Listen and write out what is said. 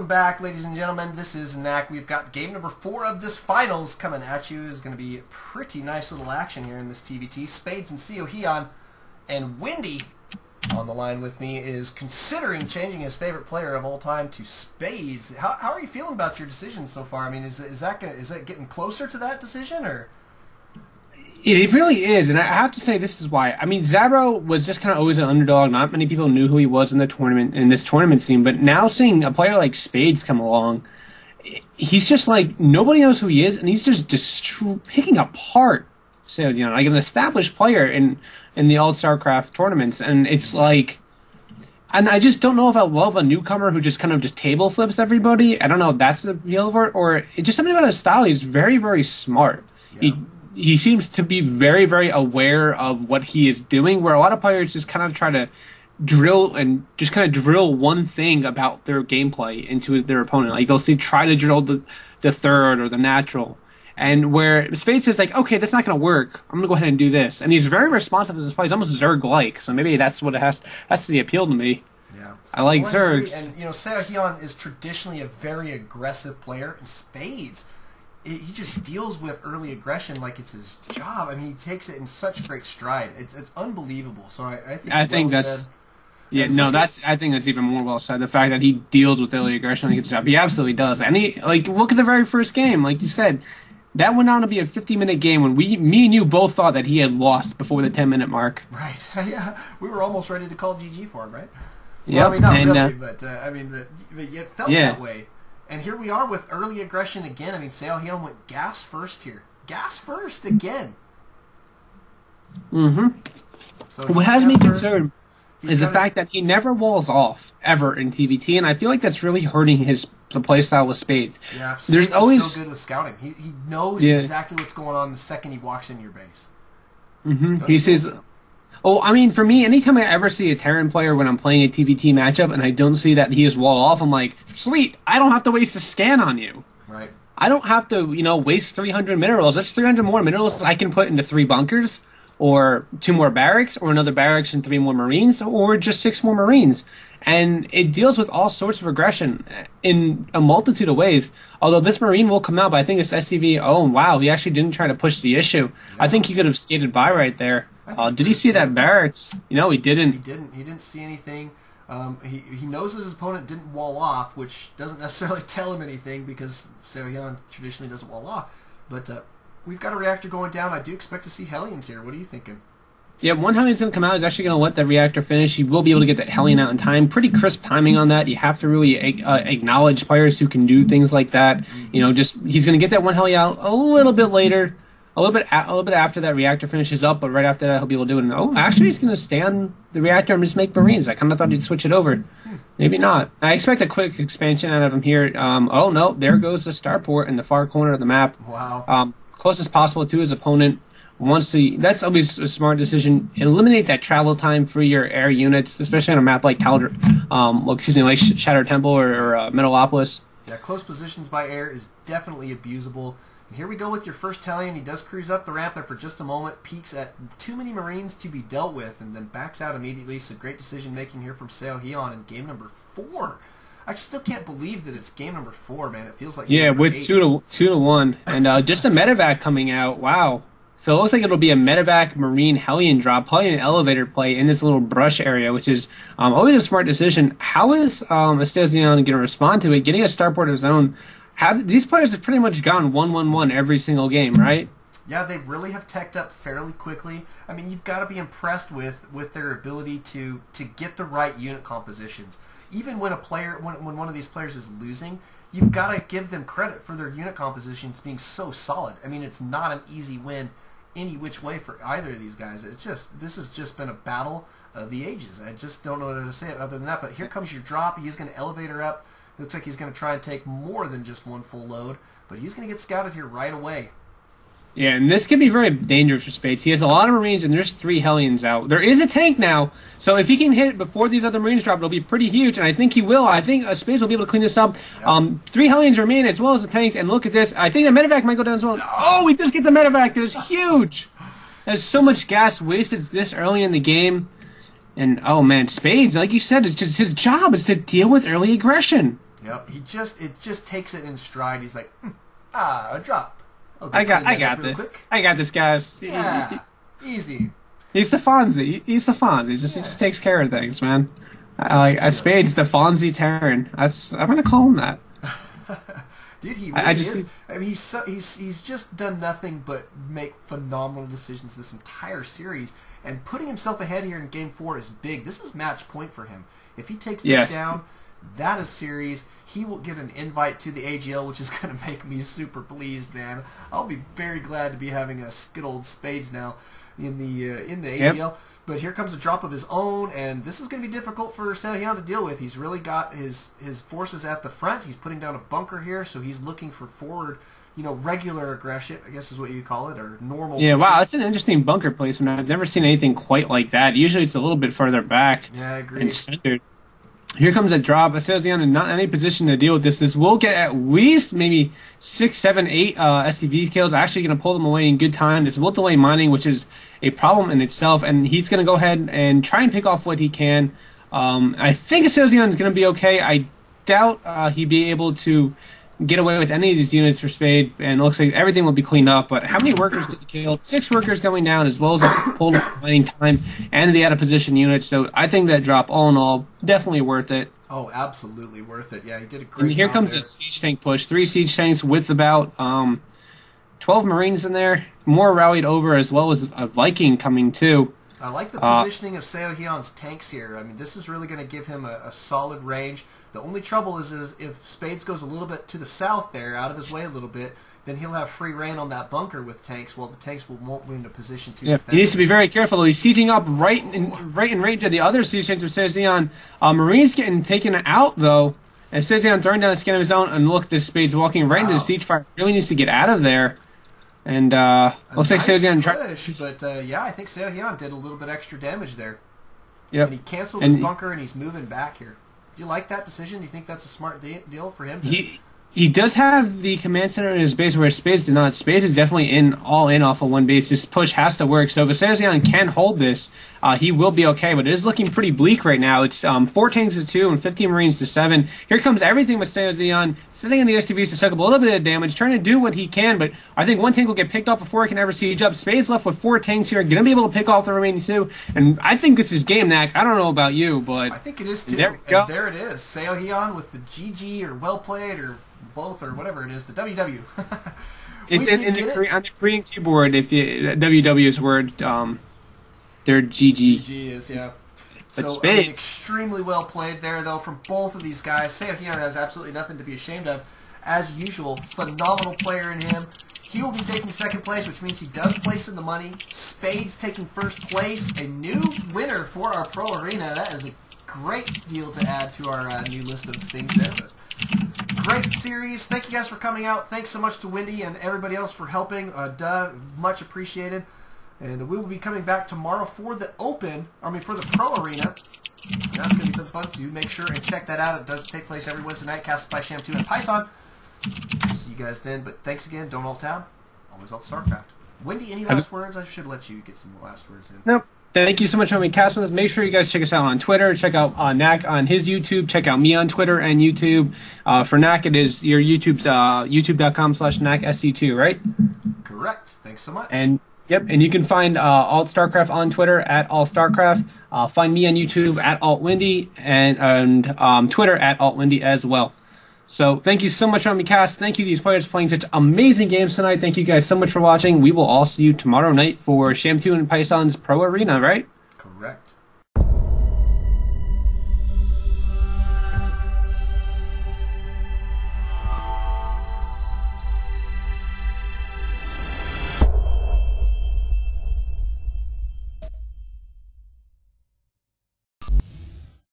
Welcome back, ladies and gentlemen. This is Knack. We've got game number 4 of this finals coming at you. It's going to be pretty nice little action here in this TvT. Spades and Sc2, and Windy on the line with me is considering changing his favorite player of all time to Spades. How are you feeling about your decision so far? I mean, is that getting closer to that decision, or? It really is, and I have to say this is why. I mean, Zabro was just kind of always an underdog. Not many people knew who he was in the tournament, in this tournament scene. But now seeing a player like Spades come along, he's just like nobody knows who he is, and he's just picking apart Sc2, like an established player in the ALT-Stracraft tournaments, and it's like. And I just don't know if I love a newcomer who just kind of just table flips everybody. I don't know if that's the appeal of it, or it's just something about his style. He's very, very smart. Yeah. He seems to be very, very aware of what he is doing, where a lot of players just kind of try to drill one thing about their gameplay into their opponent. Like they'll try to drill the third or the natural. And where Spades says like, okay, that's not going to work. I'm going to go ahead and do this. And he's very responsive to his play. He's almost Zerg-like. So maybe that's what it has. That's the appeal to me. Yeah. I like Zergs. And, Sc2 is traditionally a very aggressive player. And Spades, he just deals with early aggression like it's his job. I mean, he takes it in such great stride. It's unbelievable. So I think that's... Yeah, no, I think that's even more well said. The fact that he deals with early aggression like it's his job. He absolutely does. And look at the very first game. Like you said, that went on to be a 50-minute game when me and you both thought that he had lost before the 10-minute mark. Right. Yeah. We were almost ready to call GG for him, right? Yeah. Well, I mean, not really, but it felt that way. And here we are with early aggression again. I mean, Sc2 went gas first here. Gas first again. Mm-hmm. So what has me concerned is the fact that he never walls off, ever, in TvT, and I feel like that's really hurting the playstyle with Spades. Yeah, Spades is so good with scouting. He knows exactly what's going on the second he walks in your base. Mm-hmm. He says... Oh, I mean, for me, anytime I ever see a Terran player when I'm playing a TvT matchup and I don't see that he is wall off, I'm like, sweet, I don't have to waste a scan on you. Right. I don't have to, waste 300 minerals. That's 300 more minerals I can put into 3 bunkers, or 2 more barracks, or another barracks and 3 more marines, or just 6 more marines. And it deals with all sorts of aggression in a multitude of ways. Although this marine will come out, but I think this SCV, oh wow, he actually didn't try to push the issue. Yeah. I think he could have skated by right there. Did he see that barracks? He didn't. He didn't see anything. He knows his opponent didn't wall off, which doesn't necessarily tell him anything because Sc2 traditionally doesn't wall off. But we've got a reactor going down. I do expect to see Hellions here. What are you thinking? Yeah, one Hellion's going to come out. He's actually going to let the reactor finish. He will be able to get that Hellion out in time. Pretty crisp timing on that. You have to really acknowledge players who can do things like that. He's going to get that one Hellion out a little bit later. A little bit after that reactor finishes up, but right after that he'll be able to do it. And, actually he's going to stay on the reactor and just make Marines. I kind of thought he'd switch it over. Maybe not. I expect a quick expansion out of him here. Oh no, there goes the starport in the far corner of the map. Wow. Closest possible to his opponent. That's always a smart decision. Eliminate that travel time for your air units, especially on a map like like Shattered Temple or Metalopolis. Yeah, close positions by air is definitely abusable. And here we go with your first Hellion. He does cruise up the ramp there for just a moment, peeks at too many Marines to be dealt with, and then backs out immediately. So great decision making here from Sc2 in game number 4. I still can't believe that it's game number 4, man. It feels like with 8. 2 to 1, and just a medevac coming out. Wow. So it looks like it'll be a medevac Marine Hellion drop, probably an elevator play in this little brush area, which is always a smart decision. How is Sc2 going to respond to it? Getting a starport of his own. These players have pretty much gone 1-1-1 every single game, right? Yeah, they really have teched up fairly quickly. I mean, you've got to be impressed with their ability to get the right unit compositions. Even when when one of these players is losing, you've got to give them credit for their unit compositions being so solid. I mean, it's not an easy win any which way for either of these guys. This has just been a battle of the ages. I just don't know what to say other than that. But here comes your drop. He's going to elevate her up. Looks like he's going to try and take more than just one full load, but he's going to get scouted here right away. Yeah, and this could be very dangerous for Spades. He has a lot of Marines, and there's 3 Hellions out. There is a tank now, so if he can hit it before these other Marines drop, it'll be pretty huge, and I think he will. I think Spades will be able to clean this up. Yep. 3 Hellions remain, as well as the tanks, and look at this. I think the medevac might go down as well. Oh, we just get the medevac. That is huge. There's so much gas wasted this early in the game. And, oh, man, Spades, like you said, it's just his job is to deal with early aggression. Yep. It just takes it in stride. He's like, a drop. I got this. Quick. I got this, guys. Yeah, easy. He's the Fonzie. He just takes care of things, man. Spades the Fonzie Terran. I'm gonna call him that. Dude, he really is. I mean, he's just done nothing but make phenomenal decisions this entire series, and putting himself ahead here in Game 4 is big. This is match point for him. If he takes this down, that is series. He will get an invite to the AGL, which is going to make me super pleased, man. I'll be very glad to be having a good old Spades now in the AGL. Yep. But here comes a drop of his own, and this is going to be difficult for ScH2 to deal with. He's really got his forces at the front. He's putting down a bunker here, so he's looking for forward, regular aggression, I guess is what you call it, or normal. Yeah, wow, that's an interesting bunker placement. I've never seen anything quite like that. Usually it's a little bit further back. Yeah, I agree. And centered. Here comes a drop. ScH2 is not in any position to deal with this. This will get at least maybe 6, 7, 8 SCV kills. Actually going to pull them away in good time. This will delay mining, which is a problem in itself. And he's going to go ahead and try and pick off what he can. I think ScH2 is going to be okay. I doubt he'd be able to get away with any of these units for Spade. And it looks like everything will be cleaned up. But how many workers did he kill? 6 workers going down, as well as a pulled mining time and the out-of-position units. So I think that drop, all in all, definitely worth it. Oh, absolutely worth it. Yeah, he did a great job. And here comes a siege tank push. 3 siege tanks with about 12 Marines in there. More rallied over, as well as a Viking coming too. I like the positioning of ScH2's tanks here. I mean, this is really going to give him a solid range. The only trouble is if Spades goes a little bit to the south there, out of his way a little bit, then he'll have free reign on that bunker with tanks. Well, the tanks won't be in a position to defend. He needs to be very careful, though. He's sieging up right in range of the other siege tanks of ScH2. Marines getting taken out, though. And ScH2 throwing down a scan of his own, and look, this Spades walking right into the siege fire. Really needs to get out of there. And looks like ScH2 tried. But yeah, I think ScH2 did a little bit extra damage there. Yep. And he canceled his bunker, and he's moving back here. Do you like that decision? Do you think that's a smart deal for him? He does have the command center in his base where Spades did not. Spades is definitely all in off of one base. This push has to work. So if ScH2 can hold this, he will be okay. But it is looking pretty bleak right now. It's 4 tanks to 2 and 15 Marines to 7. Here comes everything with ScH2 sitting in the SCVs to suck up a little bit of damage, trying to do what he can. But I think one tank will get picked off before he can ever siege up. Spades left with 4 tanks here, going to be able to pick off the remaining 2. And I think this is game knack. I don't know about you, but I think it is too. There we go. And there it is. ScH2 with the GG or well played or both or whatever it is, the WW. It's on the Korean keyboard. If WW is word, they're GG. GG is, yeah. But so extremely well played there, though, from both of these guys. ScH2 has absolutely nothing to be ashamed of. As usual, phenomenal player in him. He will be taking second place, which means he does place in the money. Spades taking first place. A new winner for our Pro Arena. That is a great deal to add to our new list of things there. But great series. Thank you guys for coming out. Thanks so much to Wendy and everybody else for helping. Much appreciated. And we will be coming back tomorrow for the for the Pro Arena. That's going to be tons of fun. So make sure and check that out. It does take place every Wednesday night, casted by Sc2 and Python. See you guys then. But thanks again. Don't Alt-Tab. Always Alt-Starcraft. Wendy, any last words? I should let you get some last words in. Nope. Thank you so much for being cast with us. Make sure you guys check us out on Twitter. Check out Knack on his YouTube. Check out me on Twitter and YouTube. For Knack, it is your YouTube's youtube.com/KnackSc2, right? Correct. Thanks so much. And you can find ALT-Stracraft on Twitter at ALT-Stracraft. Find me on YouTube at AltWindy and Twitter at AltWindy as well. So thank you so much for having me cast. Thank you these players for playing such amazing games tonight. Thank you guys so much for watching. We will all see you tomorrow night for Sc2 and Python's Pro Arena, right?